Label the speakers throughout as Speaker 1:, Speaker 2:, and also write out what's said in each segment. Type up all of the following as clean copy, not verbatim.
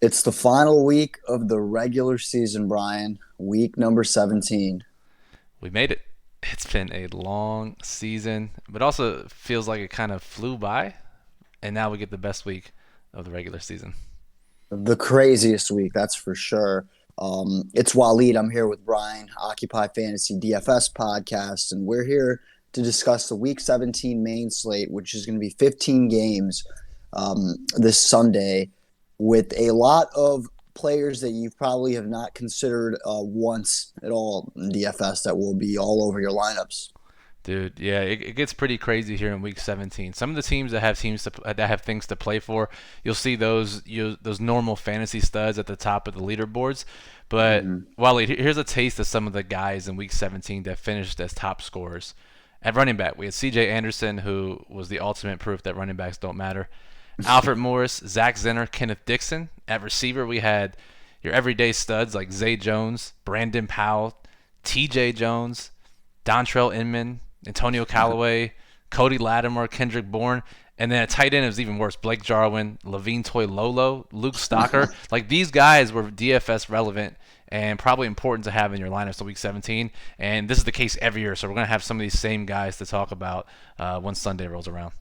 Speaker 1: It's the final week of the regular season, Brian. Week number 17.
Speaker 2: We made it. It's been a long season, but also feels like it kind of flew by, and now we get the best week of the regular season.
Speaker 1: The craziest week, that's for sure. It's Walid. I'm here with Brian, Occupy Fantasy DFS podcast, and we're here to discuss the Week 17 main slate, which is going to be 15 games this Sunday, with a lot of players that you probably have not considered once at all in DFS that will be all over your lineups.
Speaker 2: Dude, yeah, it gets pretty crazy here in week 17. Some of the teams that have things to play for, you'll see those normal fantasy studs at the top of the leaderboards. But
Speaker 1: Mhm.
Speaker 2: Wally, here's a taste of some of the guys in week 17 that finished as top scorers. At running back, we had C.J. Anderson, who was the ultimate proof that running backs don't matter. Alfred Morris, Zach Zenner, Kenneth Dixon. At receiver, we had your everyday studs like Zay Jones, Brandon Powell, T.J. Jones, Dontrell Inman, Antonio Callaway, Cody Lattimore, Kendrick Bourne, and then at tight end it was even worse. Blake Jarwin, Levine Toy Lolo, Luke Stocker. Like these guys were DFS relevant and probably important to have in your lineups in week 17. And this is the case every year, so we're gonna have some of these same guys to talk about once Sunday rolls around.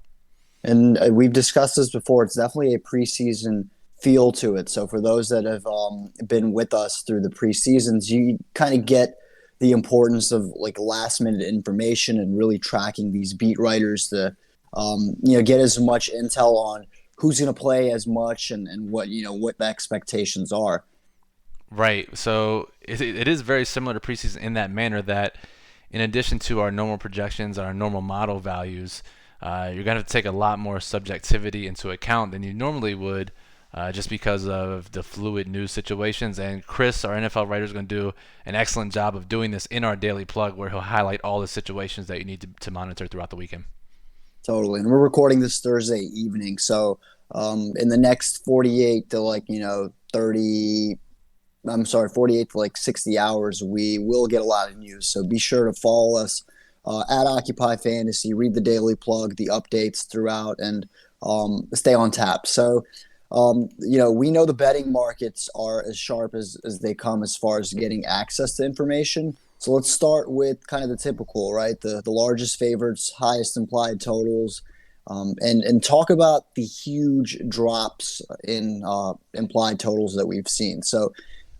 Speaker 1: And we've discussed this before. It's definitely a preseason feel to it. So for those that have been with us through the preseasons, you kind of get the importance of like last minute information and really tracking these beat writers to get as much intel on who's going to play as much and what the expectations are.
Speaker 2: Right. So it is very similar to preseason in that manner that in addition to our normal projections, our normal model values, you're going to have to take a lot more subjectivity into account than you normally would just because of the fluid news situations. And Chris, our NFL writer, is going to do an excellent job of doing this in our daily plug where he'll highlight all the situations that you need to monitor throughout the weekend.
Speaker 1: Totally. And we're recording this Thursday evening. So in the next 48 to 30, I'm sorry, 48 to 60 hours, we will get a lot of news. So be sure to follow us at Occupy Fantasy, read the daily plug, the updates throughout, and stay on tap. So, we know the betting markets are as sharp as they come as far as getting access to information. So let's start with kind of the typical, right? The largest favorites, highest implied totals, and talk about the huge drops in implied totals that we've seen. So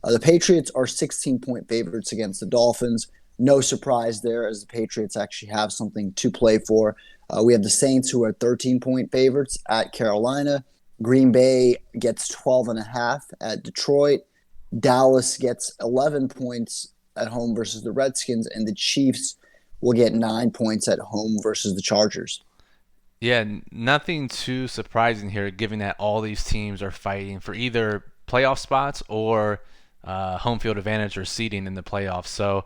Speaker 1: the Patriots are 16-point favorites against the Dolphins. No surprise there, as the Patriots actually have something to play for. We have the Saints, who are 13-point favorites at Carolina. Green Bay gets 12.5 at Detroit. Dallas gets 11 points at home versus the Redskins, and the Chiefs will get 9 points at home versus the Chargers.
Speaker 2: Yeah, nothing too surprising here, given that all these teams are fighting for either playoff spots or home field advantage or seeding in the playoffs. So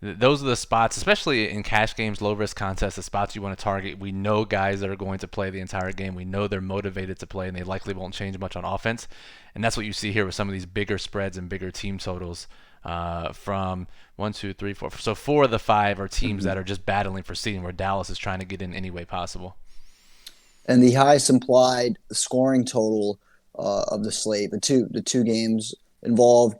Speaker 2: those are the spots, especially in cash games, low risk contests, the spots you want to target. We know guys that are going to play the entire game. We know they're motivated to play, and they likely won't change much on offense. And that's what you see here with some of these bigger spreads and bigger team totals. From one, two, three, four. So four of the five are teams
Speaker 1: Mm-hmm.
Speaker 2: that are just battling for seeding, where Dallas is trying to get in any way possible.
Speaker 1: And the highest implied scoring total of the slate, the two games involve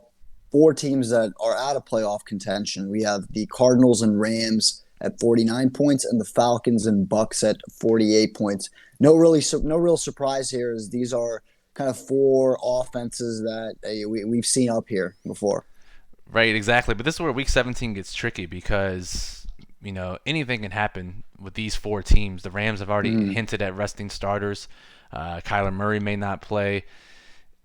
Speaker 1: four teams that are out of playoff contention. We have the Cardinals and Rams at 49 points, and the Falcons and Bucks at 48 points. No real surprise here, as these are kind of four offenses that we've seen up here before.
Speaker 2: Right, exactly. But this is where Week 17 gets tricky because anything can happen with these four teams. The Rams have already
Speaker 1: Mm,
Speaker 2: hinted at resting starters. Kyler Murray may not play.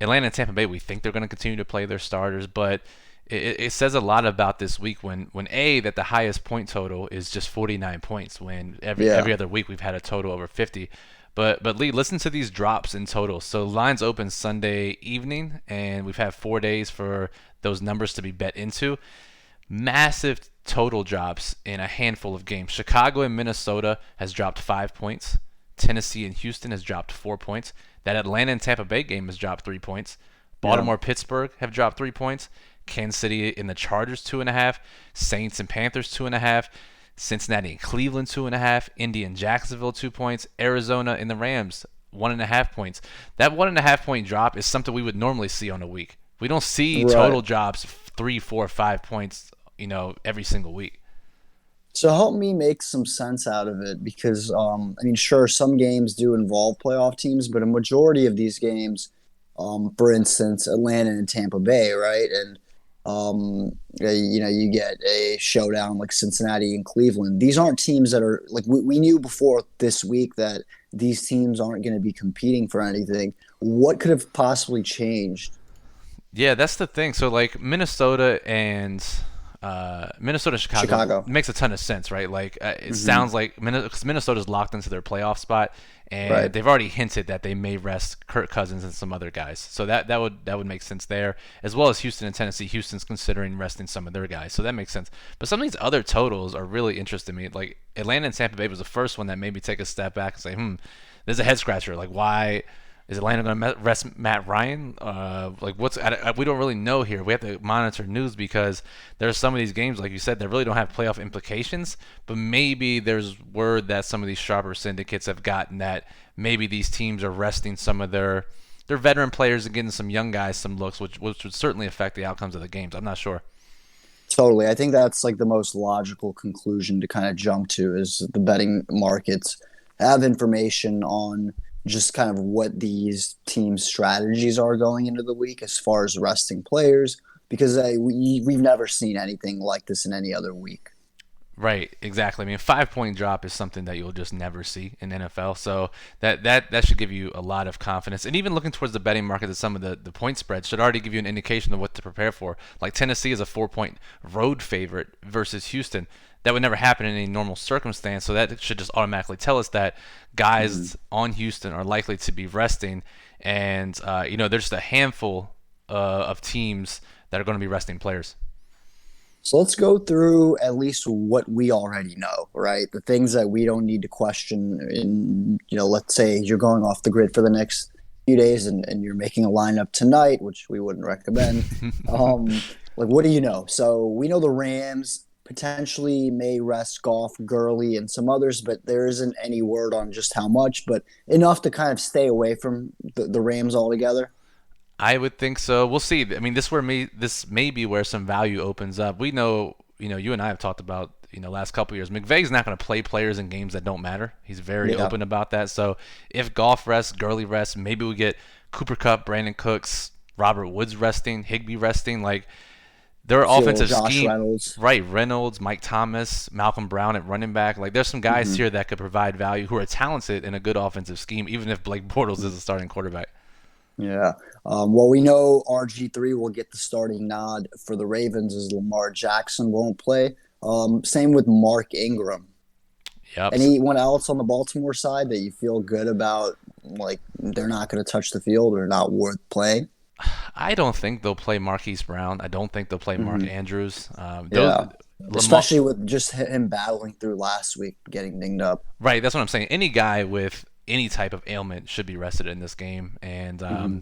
Speaker 2: Atlanta and Tampa Bay, we think they're going to continue to play their starters, but it says a lot about this week when that the highest point total is just 49 points when
Speaker 1: yeah.
Speaker 2: every other week we've had a total over 50. But Lee, listen to these drops in total. So lines open Sunday evening, and we've had 4 days for those numbers to be bet into. Massive total drops in a handful of games. Chicago and Minnesota has dropped 5 points. Tennessee and Houston has dropped 4 points. That Atlanta and Tampa Bay game has dropped 3 points.
Speaker 1: Yeah.
Speaker 2: Baltimore, Pittsburgh have dropped 3 points. Kansas City and the Chargers 2.5. Saints and Panthers 2.5. Cincinnati and Cleveland 2.5. Indy and Jacksonville 2 points. Arizona and the Rams 1.5 points. That 1.5 point drop is something we would normally see on a week. We don't see
Speaker 1: Right.
Speaker 2: total drops 3, 4, 5 points, every single week.
Speaker 1: So help me make some sense out of it because, I mean, sure, some games do involve playoff teams, but a majority of these games, for instance, Atlanta and Tampa Bay, right? And, you get a showdown like Cincinnati and Cleveland. These aren't teams that are like we knew before this week that these teams aren't going to be competing for anything. What could have possibly changed?
Speaker 2: Yeah, that's the thing. So like Minnesota and Chicago
Speaker 1: Chicago.
Speaker 2: makes a ton of sense, right? Like it
Speaker 1: Hmm.
Speaker 2: sounds like Minnesota's locked into their playoff spot, and
Speaker 1: Right.
Speaker 2: they've already hinted that they may rest Kirk Cousins and some other guys. So that would make sense there, as well as Houston and Tennessee. Houston's considering resting some of their guys, so that makes sense. But some of these other totals are really interesting me. Like Atlanta and Tampa Bay was the first one that made me take a step back and say, there's a head scratcher. Like why? Is Atlanta going to rest Matt Ryan? Like, we don't really know here. We have to monitor news because there's some of these games, like you said, that really don't have playoff implications. But maybe there's word that some of these sharper syndicates have gotten that maybe these teams are resting some of their veteran players and getting some young guys some looks, which would certainly affect the outcomes of the games. I'm not sure.
Speaker 1: Totally. I think that's like the most logical conclusion to kind of jump to is the betting markets have information on just kind of what these teams' strategies are going into the week as far as resting players, because we've never seen anything like this in any other week.
Speaker 2: Right, exactly. I mean, 5 point drop is something that you'll just never see in NFL. So that should give you a lot of confidence. And even looking towards the betting market, at some of the point spreads should already give you an indication of what to prepare for. Like Tennessee is a 4 point road favorite versus Houston. That would never happen in any normal circumstance. So that should just automatically tell us that
Speaker 1: Mm-hmm.
Speaker 2: guys on Houston are likely to be resting. And there's just a handful of teams that are going to be resting players.
Speaker 1: So let's go through at least what we already know, right? The things that we don't need to question. In let's say you're going off the grid for the next few days and you're making a lineup tonight, which we wouldn't recommend. Like, what do you know? So we know the Rams potentially may rest Goff, Gurley, and some others, but there isn't any word on just how much, but enough to kind of stay away from the Rams altogether.
Speaker 2: I would think so. We'll see. I mean, this may be where some value opens up. We know, you and I have talked about, last couple of years. McVay's not going to play players in games that don't matter. He's very
Speaker 1: Yeah.
Speaker 2: open about that. So if Goff rests, Gurley rests, maybe we get Cooper Kupp, Brandon Cooks, Robert Woods resting, Higbee resting. Like their
Speaker 1: Feel
Speaker 2: offensive
Speaker 1: Josh
Speaker 2: scheme,
Speaker 1: Reynolds.
Speaker 2: right? Reynolds, Mike Thomas, Malcolm Brown at running back. Like there's some guys
Speaker 1: Mhm.
Speaker 2: here that could provide value who are talented in a good offensive scheme, even if Blake Bortles is a starting quarterback.
Speaker 1: Yeah. Well, we know RG3 will get the starting nod for the Ravens as Lamar Jackson won't play. Same with Mark Ingram.
Speaker 2: Yep.
Speaker 1: Anyone else on the Baltimore side that you feel good about, like they're not going to touch the field or not worth playing?
Speaker 2: I don't think they'll play Marquise Brown. I don't think they'll play Mark
Speaker 1: Hmm.
Speaker 2: Andrews. Those
Speaker 1: Yeah.
Speaker 2: Lamar,
Speaker 1: Especially with just him battling through last week, getting dinged up.
Speaker 2: right? That's what I'm saying. Any guy with any type of ailment should be rested in this game. And
Speaker 1: Hmm.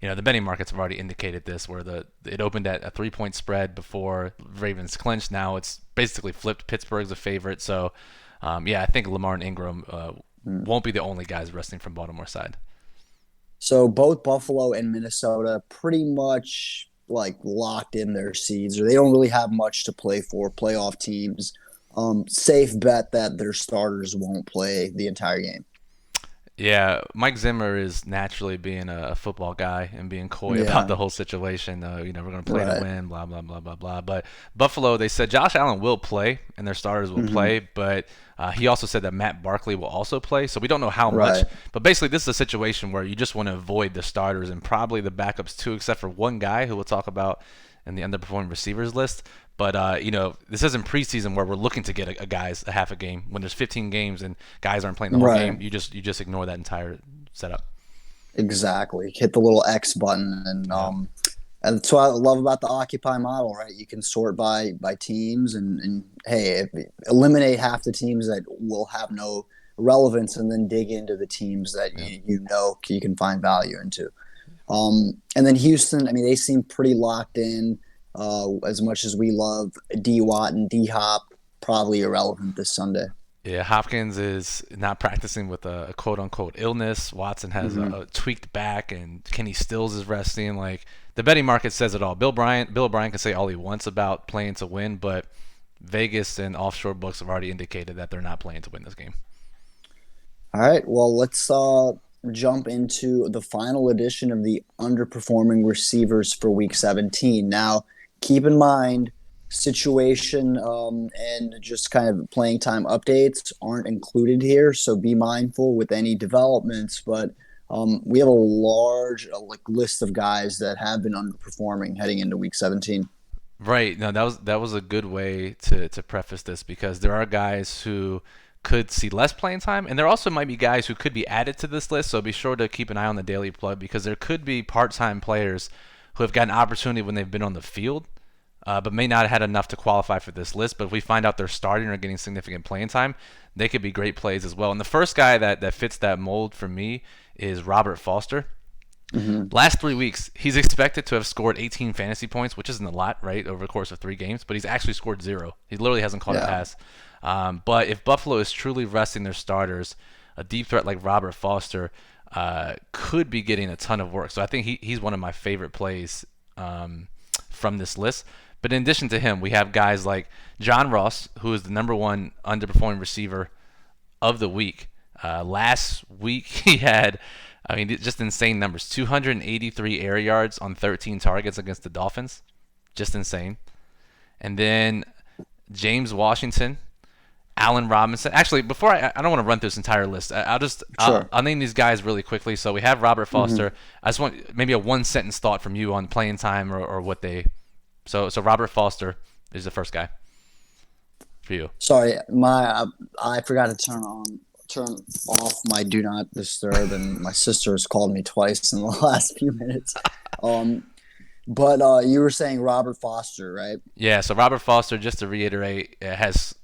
Speaker 2: the betting markets have already indicated this, where it opened at a 3 point spread before Ravens clinched. Now it's basically flipped. Pittsburgh's a favorite. So I think Lamar and Ingram won't be the only guys resting from Baltimore side.
Speaker 1: So both Buffalo and Minnesota pretty much like locked in their seeds, or they don't really have much to play for. Playoff teams, safe bet that their starters won't play the entire game.
Speaker 2: Yeah, Mike Zimmer is naturally being a football guy and being coy about
Speaker 1: Yeah,
Speaker 2: the whole situation. We're going to play to
Speaker 1: right.
Speaker 2: win, blah, blah, blah, blah, blah. But Buffalo, they said Josh Allen will play and their starters will
Speaker 1: Hmm.
Speaker 2: play, but he also said that Matt Barkley will also play. So we don't know how much.
Speaker 1: Right.
Speaker 2: But basically, this is a situation where you just want to avoid the starters and probably the backups too, except for one guy who we'll talk about in the underperforming receivers list. But this isn't preseason where we're looking to get a guys a half a game. When there's 15 games and guys aren't playing the whole
Speaker 1: Right.
Speaker 2: game, you just ignore that entire setup.
Speaker 1: Exactly. Hit the little X button,
Speaker 2: Yep.
Speaker 1: and that's what I love about the Occupy model, right? You can sort by teams, and hey, eliminate half the teams that will have no relevance, and then dig into the teams that
Speaker 2: Yep.
Speaker 1: you can find value into. And then Houston, I mean, they seem pretty locked in. As much as we love D Watt and D Hop, probably irrelevant this Sunday.
Speaker 2: Yeah, Hopkins is not practicing with a quote unquote illness. Watson has
Speaker 1: Hmm.
Speaker 2: a tweaked back, and Kenny Stills is resting. Like the betting market says it all. Bill O'Brien can say all he wants about playing to win, but Vegas and offshore books have already indicated that they're not playing to win this game.
Speaker 1: All right, well, let's jump into the final edition of the underperforming receivers for Week 17. Now, keep in mind, situation and just kind of playing time updates aren't included here, so be mindful with any developments. But we have a large like list of guys that have been underperforming heading into Week 17.
Speaker 2: Right. No, that was a good way to preface this because there are guys who could see less playing time, and there also might be guys who could be added to this list. So be sure to keep an eye on the daily plug because there could be part-time players who have got an opportunity when they've been on the field, but may not have had enough to qualify for this list. But if we find out they're starting or getting significant playing time, they could be great plays as well. And the first guy that fits that mold for me is Robert Foster.
Speaker 1: Hmm.
Speaker 2: Last 3 weeks, he's expected to have scored 18 fantasy points, which isn't a lot, right, over the course of 3 games, but he's actually scored zero. He literally hasn't caught a
Speaker 1: Yeah.
Speaker 2: pass. But if Buffalo is truly resting their starters, a deep threat like Robert Foster could be getting a ton of work. So I think he's one of my favorite plays from this list. But in addition to him, we have guys like John Ross, who is the number one underperforming receiver of the week. Last week he had, I mean, just insane numbers: 283 air yards on 13 targets against the Dolphins, just insane. And then James Washington, Allen Robinson. Actually, before I don't want to run through this entire list.
Speaker 1: Sure.
Speaker 2: I'll name these guys really quickly. So we have Robert
Speaker 1: Hmm.
Speaker 2: Foster. I just want maybe a one sentence thought from you on playing time or what they. So Robert Foster is the first guy for you.
Speaker 1: Sorry, my I forgot to turn off my do not disturb, and my sister has called me twice in the last few minutes. Um, but you were saying Robert Foster, right?
Speaker 2: Yeah. So Robert Foster, just to reiterate, has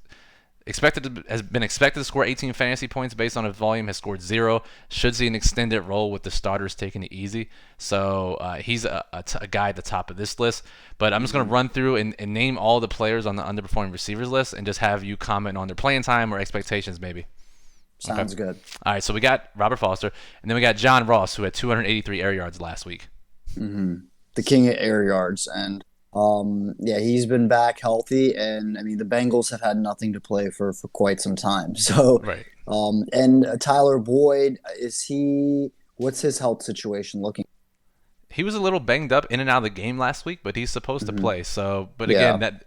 Speaker 2: been expected to score 18 fantasy points based on his volume. Has scored zero. Should see an extended role with the starters taking it easy. So he's a guy at the top of this list. But I'm just going to
Speaker 1: Mhm.
Speaker 2: run through and name all the players on the underperforming receivers list and just have you comment on their playing time or expectations, maybe. Okay.
Speaker 1: Sounds good.
Speaker 2: All right. So we got Robert Foster, and then we got John Ross, who had 283 air yards last week.
Speaker 1: Hmm. The king of air yards, and yeah, he's been back healthy, and I mean the Bengals have had nothing to play for quite some time. So,
Speaker 2: Right.
Speaker 1: and Tyler Boyd, is he? What's his health situation looking?
Speaker 2: He was a little banged up in and out of the game last week, but he's supposed to
Speaker 1: Hmm.
Speaker 2: play. So, but again,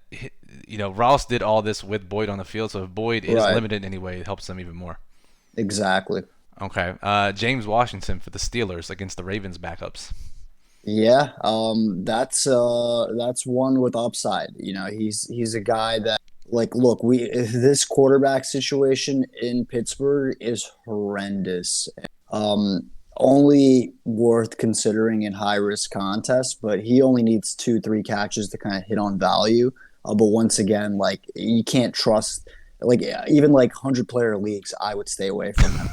Speaker 1: Yeah,
Speaker 2: Ross did all this with Boyd on the field. So if Boyd is
Speaker 1: right.
Speaker 2: limited anyway, it helps them even more.
Speaker 1: Exactly.
Speaker 2: Okay. James Washington for the Steelers against the Ravens backups.
Speaker 1: Yeah, that's one with upside. You know, he's a guy that like look, we this quarterback situation in Pittsburgh is horrendous. Only worth considering in high risk contests, but he only needs two, three catches to kind of hit on value. But once again, like you can't trust like even like 100 player leagues, I would stay away from him.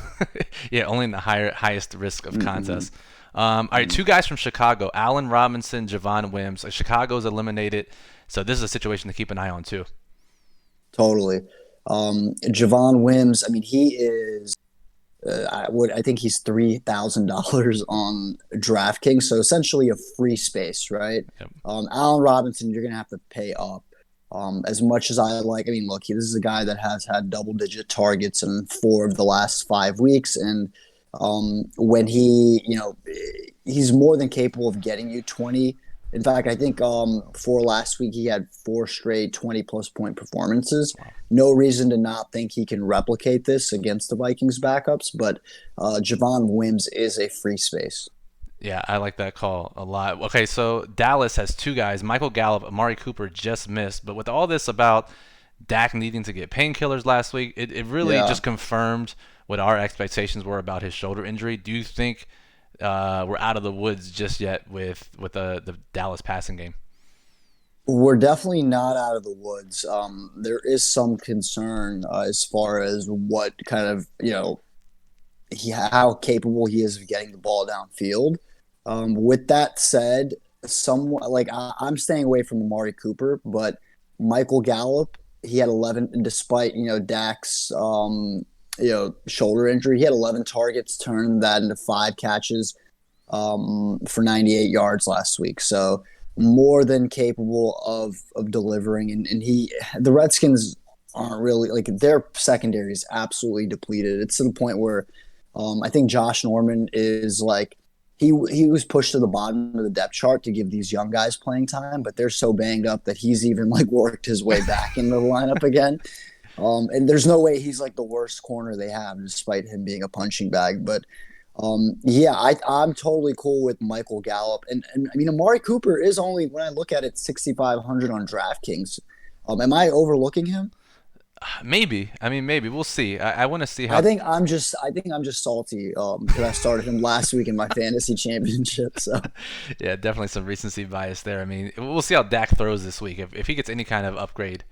Speaker 2: Yeah, only in the highest risk of
Speaker 1: Mm-mm.
Speaker 2: contest. All right, two guys from Chicago: Allen Robinson, Javon Wims. Chicago's eliminated, so this is a situation to keep an eye on too.
Speaker 1: Totally. Javon Wims, I mean, he is. I think he's $3,000 on DraftKings, so essentially a free space, right?
Speaker 2: Yep.
Speaker 1: Allen Robinson, you're gonna have to pay up. As much as I like, I mean, look, this is a guy that has had double-digit targets in 4 of the last 5 weeks, and when he's more than capable of getting you 20. In fact, I think for last week he had 4 straight 20 plus point performances.
Speaker 2: Wow.
Speaker 1: No reason to not think he can replicate this against the Vikings backups, but Javon Wims is a free space.
Speaker 2: Yeah, I like that call a lot. Okay, so Dallas has two guys, Michael Gallup, Amari Cooper just missed, but with all this about Dak needing to get painkillers last week, it really
Speaker 1: Yeah,
Speaker 2: just confirmed what our expectations were about his shoulder injury. Do you think we're out of the woods just yet with the Dallas passing game?
Speaker 1: we're definitely not out of the woods. There is some concern as far as what kind of how capable he is of getting the ball downfield. With that said, somewhat like I'm staying away from Amari Cooper, but Michael Gallup. he had 11, despite Dak's shoulder injury. He had 11 targets, turned that into 5 catches for 98 yards last week. So more than capable of delivering. And the Redskins aren't really like, their secondary is absolutely depleted. It's to the point where I think Josh Norman is like, he was pushed to the bottom of the depth chart to give these young guys playing time, but they're so banged up that he's even like worked his way back into the lineup again. And there's no way he's like the worst corner they have, despite him being a punching bag. But yeah, I'm totally cool with Michael Gallup. And I mean, Amari Cooper is only, when I look at it, 6,500 on DraftKings. Am I overlooking him?
Speaker 2: Maybe. I mean, maybe we'll see. I want to see how.
Speaker 1: I think I'm just salty because I started him last week in my fantasy championship. So
Speaker 2: Yeah, definitely some recency bias there. I mean, we'll see how Dak throws this week. If he gets any kind of upgrade,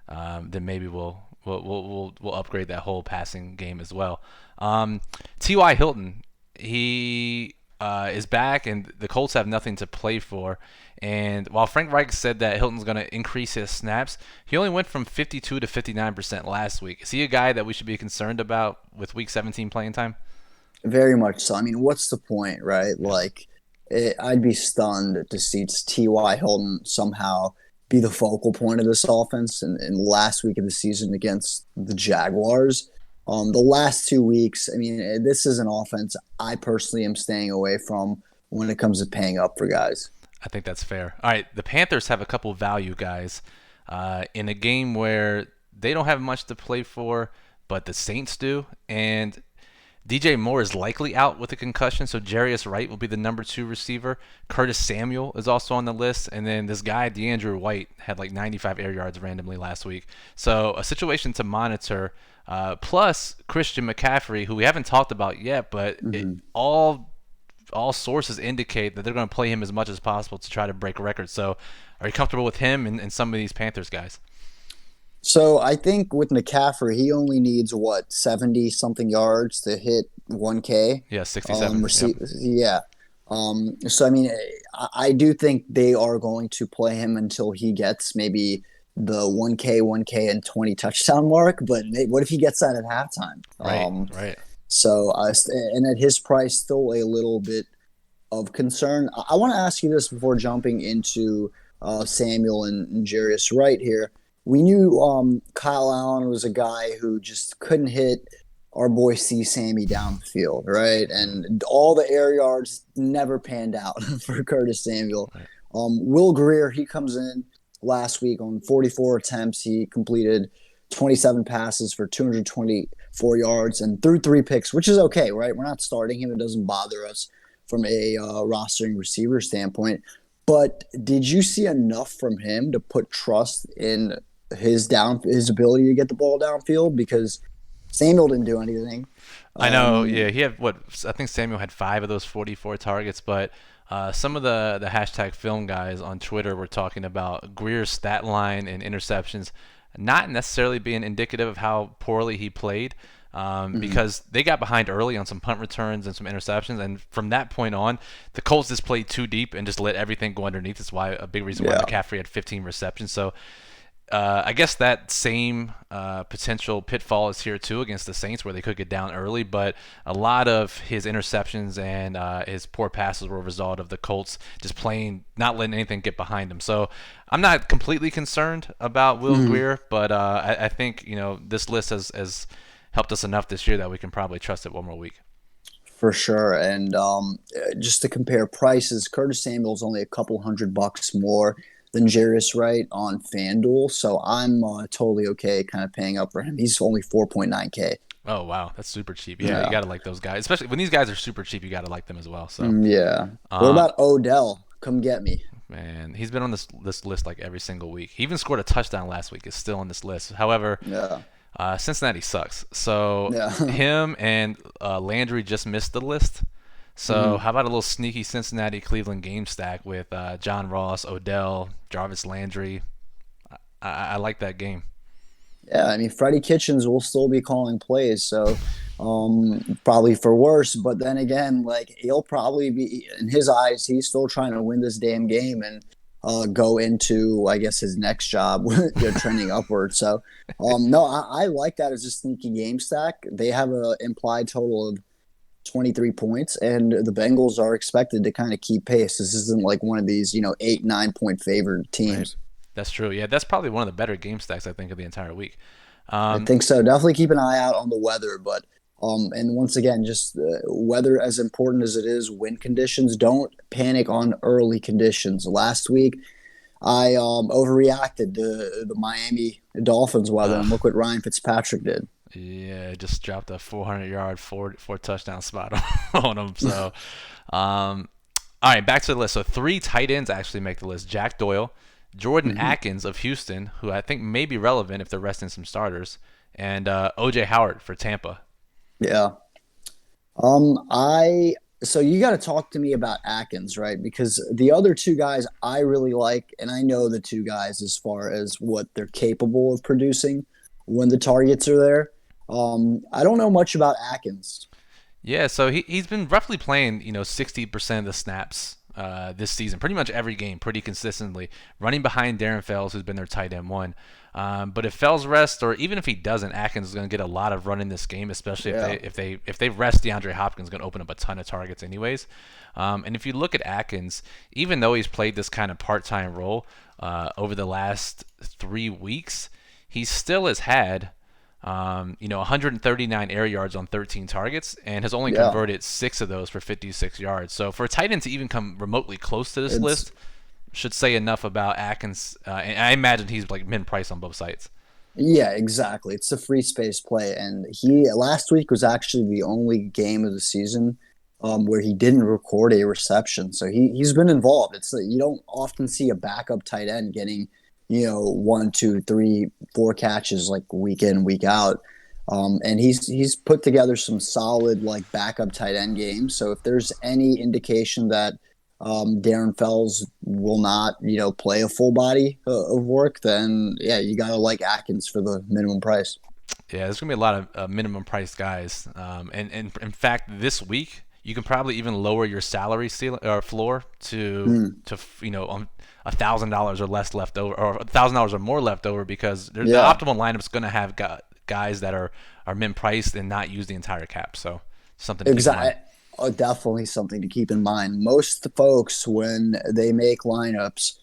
Speaker 2: then maybe we'll upgrade that whole passing game as well. T.Y. Hilton, he is back, and the Colts have nothing to play for. And while Frank Reich said that Hilton's going to increase his snaps, he only went from 52 to 59% last week. Is he a guy that we should be concerned about with Week 17 playing time?
Speaker 1: very much so. I mean, what's the point, right? Like, I'd be stunned to see T.Y. Hilton somehow be the focal point of this offense in last week of the season against the Jaguars. The last 2 weeks, I mean, this is an offense I personally am staying away from when it comes to paying up for guys.
Speaker 2: I think that's fair. All right, the Panthers have a couple value guys in a game where they don't have much to play for, but the Saints do. And DJ Moore is likely out with a concussion, so Jarius Wright will be the number 2 receiver. Curtis Samuel is also on the list, and then this guy DeAndre White had like 95 air yards randomly last week. So a situation to monitor. Plus Christian McCaffrey, who we haven't talked about yet, but all sources indicate that they're going to play him as much as possible to try to break records. So are you comfortable with him and some of these Panthers guys?
Speaker 1: So I think with McCaffrey, he only needs 70 something yards to hit 1K.
Speaker 2: Yeah, 67. Yep.
Speaker 1: Yeah. So I mean, I do think they are going to play him until he gets maybe the 1K, and 20 touchdown mark. But what if he gets that at halftime?
Speaker 2: Right.
Speaker 1: So, and at his price, still a little bit of concern. I want to ask you this before jumping into Samuel and Jarius Wright here. We knew Kyle Allen was a guy who just couldn't hit our boy C. Sammy down the field, right? And all the air yards never panned out for Curtis Samuel.
Speaker 2: Right.
Speaker 1: Will Greer, he comes in last week on 44 attempts. He completed 27 passes for 224 yards and threw 3 picks, which is okay, right? We're not starting him. It doesn't bother us from a rostering receiver standpoint. But did you see enough from him to put trust in his ability to get the ball downfield? Because Samuel didn't do anything.
Speaker 2: I know. Yeah, he had I think Samuel had 5 of those 44 targets, but some of the hashtag film guys on Twitter were talking about Greer's stat line and interceptions not necessarily being indicative of how poorly he played, because they got behind early on some punt returns and some interceptions, and from that point on, the Colts just played too deep and just let everything go underneath. That's why a big reason why McCaffrey had 15 receptions. So I guess that same potential pitfall is here too against the Saints, where they could get down early, but a lot of his interceptions and his poor passes were a result of the Colts just not letting anything get behind him. So I'm not completely concerned about Will Greer, but I think this list has helped us enough this year that we can probably trust it one more week.
Speaker 1: For sure. And just to compare prices, Curtis Samuel's only a couple $100 more than Jarius Wright on FanDuel, so I'm totally okay kind of paying up for him. He's only 4.9K.
Speaker 2: Oh wow, that's super cheap. Yeah, you gotta like those guys, especially when these guys are super cheap. You gotta like them as well. So
Speaker 1: yeah. What about Odell? Come get me.
Speaker 2: Man, he's been on this list like every single week. He even scored a touchdown last week. Is still on this list. However, Cincinnati sucks. So him and Landry just missed the list. So how about a little sneaky Cincinnati-Cleveland game stack with John Ross, Odell, Jarvis Landry? I like that game.
Speaker 1: Yeah, I mean, Freddie Kitchens will still be calling plays, so probably for worse. But then again, like, he'll probably be, in his eyes, he's still trying to win this damn game. And go into, I guess, his next job, trending upward. So, no, I like that as a sneaky game stack. They have an implied total of 23 points, and the Bengals are expected to kind of keep pace. This isn't like one of these, 8, 9 point favored
Speaker 2: Right.
Speaker 1: teams.
Speaker 2: That's true. Yeah, that's probably one of the better game stacks I think of the entire week.
Speaker 1: I
Speaker 2: Um,
Speaker 1: think so. Definitely keep an eye out on the weather, but and once again, just weather as important as it is, wind conditions. Don't panic on early conditions. Last week, I overreacted to the Miami Dolphins weather, and
Speaker 2: uh,
Speaker 1: look what Ryan Fitzpatrick did.
Speaker 2: yeah, just dropped a 400-yard, four touchdown spot on him. So, all right, back to the list. So 3 tight ends actually make the list: Jack Doyle, Jordan
Speaker 1: Mhm.
Speaker 2: Atkins of Houston, who I think may be relevant if they're resting some starters, and OJ Howard for Tampa.
Speaker 1: Yeah. I so you got to talk to me about Atkins, right? Because the other two guys I really like, and I know the two guys as far as what they're capable of producing when the targets are there. I don't know much about Atkins.
Speaker 2: Yeah, so he's been roughly playing 60% of the snaps this season, pretty much every game, pretty consistently, running behind Darren Fells, who's been their tight end one. But if Fells rests, or even if he doesn't, Atkins is going to get a lot of run in this game, especially
Speaker 1: Yeah,
Speaker 2: if they rest DeAndre Hopkins, going to open up a ton of targets anyways. And if you look at Atkins, even though he's played this kind of part-time role over the last 3 weeks, he still has had 139 air yards on 13 targets and has only
Speaker 1: yeah.
Speaker 2: converted 6 of those for 56 yards. So for a tight end to even come remotely close to this
Speaker 1: It's
Speaker 2: list should say enough about Atkins. And I imagine he's like min price on both sides.
Speaker 1: Yeah, exactly. It's a free space play, and he last week was actually the only game of the season where he didn't record a reception. So he's been involved. It's you don't often see a backup tight end getting 1, 2, 3, 4 catches like week in week out. And he's put together some solid like backup tight end games. So if there's any indication that Darren Fells will not, play a full body of work, then yeah, you gotta like Atkins for the minimum price.
Speaker 2: Yeah, there's gonna be a lot of minimum price guys. And in fact, this week you can probably even lower your salary ceiling or floor to $1,000 or less left over, or $1,000 or more left over, because the
Speaker 1: Yeah,
Speaker 2: optimal lineup's gonna have guys that are min priced and not use the entire cap. So something to keep in mind.
Speaker 1: exactly. Definitely something to keep in mind. Most folks, when they make lineups,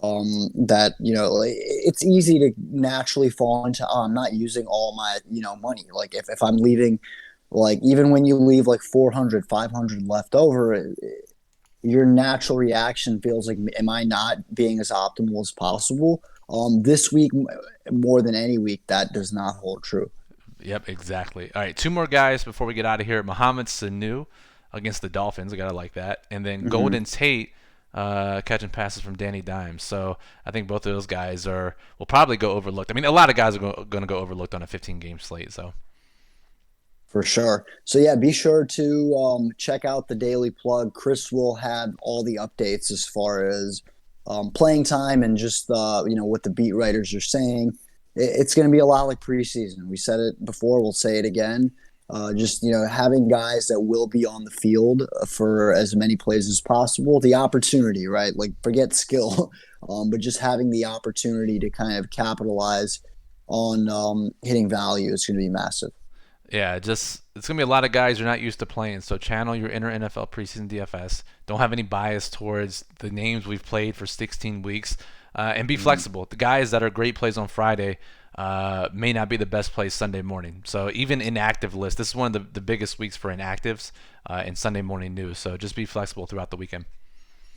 Speaker 1: that like, it's easy to naturally fall into. Oh, I'm not using all my money. Like if I'm leaving, like even when you leave like 400, 500 left over, your natural reaction feels like, am I not being as optimal as possible? This week, more than any week, that does not hold true.
Speaker 2: Yep, exactly. All right, 2 more guys before we get out of here. Mohamed Sanu against the Dolphins. I gotta like that. And then
Speaker 1: Mm-hmm.
Speaker 2: Golden Tate catching passes from Danny Dimes. So I think both of those guys will probably go overlooked. I mean, a lot of guys are going to go overlooked on a 15 game slate. So
Speaker 1: For sure. So yeah, be sure to check out the Daily Plug. Chris will have all the updates as far as playing time and just what the beat writers are saying. It's going to be a lot like preseason. We said it before. We'll say it again. Just having guys that will be on the field for as many plays as possible. The opportunity, right? Like forget skill, but just having the opportunity to kind of capitalize on hitting value is going to be massive.
Speaker 2: yeah, just it's gonna be a lot of guys you're not used to playing. So channel your inner NFL preseason DFS. Don't have any bias towards the names we've played for 16 weeks, and be
Speaker 1: Mhm.
Speaker 2: flexible. The guys that are great plays on Friday may not be the best plays Sunday morning. So even inactive list, this is one of the biggest weeks for inactives in Sunday morning news. So just be flexible throughout the weekend.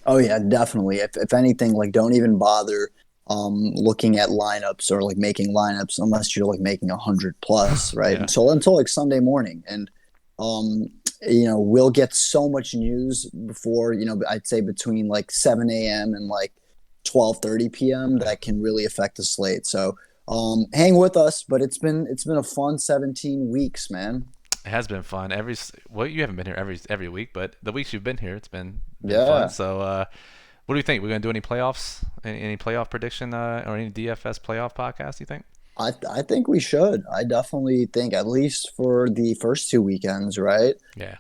Speaker 1: Oh yeah, definitely. If anything, like don't even bother looking at lineups or like making lineups unless you're like making 100 plus, right?
Speaker 2: Yeah.
Speaker 1: Until like Sunday morning. And um we'll get so much news before, I'd say between like 7 a.m. and like 12:30 p.m.
Speaker 2: Right.
Speaker 1: that can really affect the slate. So hang with us, but it's been a fun 17 weeks, man.
Speaker 2: It has been fun. Well, you haven't been here every week, but the weeks you've been here, it's been fun.
Speaker 1: Yeah.
Speaker 2: So, what do you think? We're gonna do any playoffs? Any playoff prediction or any DFS playoff podcast? You think?
Speaker 1: I think we should. I definitely think at least for the first 2 weekends, right?
Speaker 2: Yeah.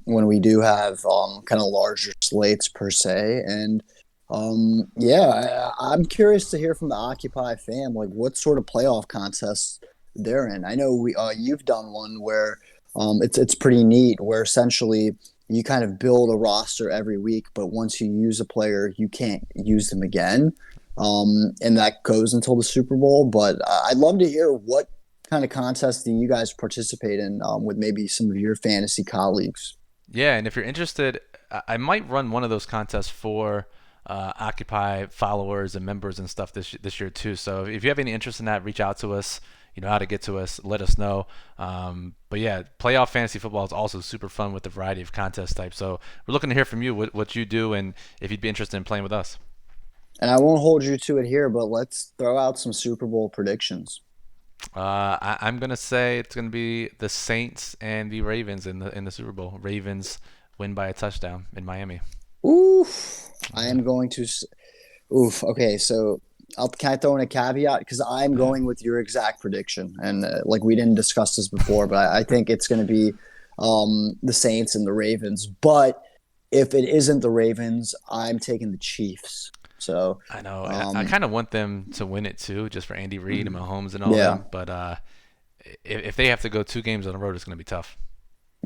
Speaker 1: When we do have kind of larger slates per se, and Yeah, I'm curious to hear from the Occupy fam, like what sort of playoff contests they're in. I know you've done one where it's pretty neat, where essentially you kind of build a roster every week, but once you use a player, you can't use them again, and that goes until the Super Bowl. But I'd love to hear what kind of contests do you guys participate in with maybe some of your fantasy colleagues.
Speaker 2: Yeah, and if you're interested, I might run one of those contests for Occupy followers and members and stuff this year too. So if you have any interest in that, reach out to us. You know how to get to us. Let us know. But yeah, playoff fantasy football is also super fun with a variety of contest types. So we're looking to hear from you what you do and if you'd be interested in playing with us.
Speaker 1: And I won't hold you to it here, but let's throw out some Super Bowl predictions.
Speaker 2: I'm gonna say it's gonna be the Saints and the Ravens in the Super Bowl. Ravens win by a touchdown in Miami.
Speaker 1: Oof. I
Speaker 2: Yeah,
Speaker 1: am going to. Oof. Okay, so can I throw in a caveat because I'm
Speaker 2: yeah.
Speaker 1: going with your exact prediction, and like we didn't discuss this before, but I think it's going to be the Saints and the Ravens. But if it isn't the Ravens, I'm taking the Chiefs. So,
Speaker 2: I know, and I
Speaker 1: um,
Speaker 2: kind of want them to win it too, just for Andy Reid and Mahomes and all
Speaker 1: yeah,
Speaker 2: them. But if they have to go 2 games on the road, it's gonna be tough.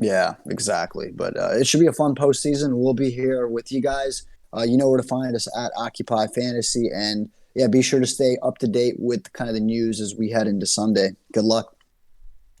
Speaker 1: yeah, exactly. But it should be a fun postseason. We'll be here with you guys. You know where to find us at Occupy Fantasy, and yeah, be sure to stay up to date with kind of the news as we head into Sunday. Good luck.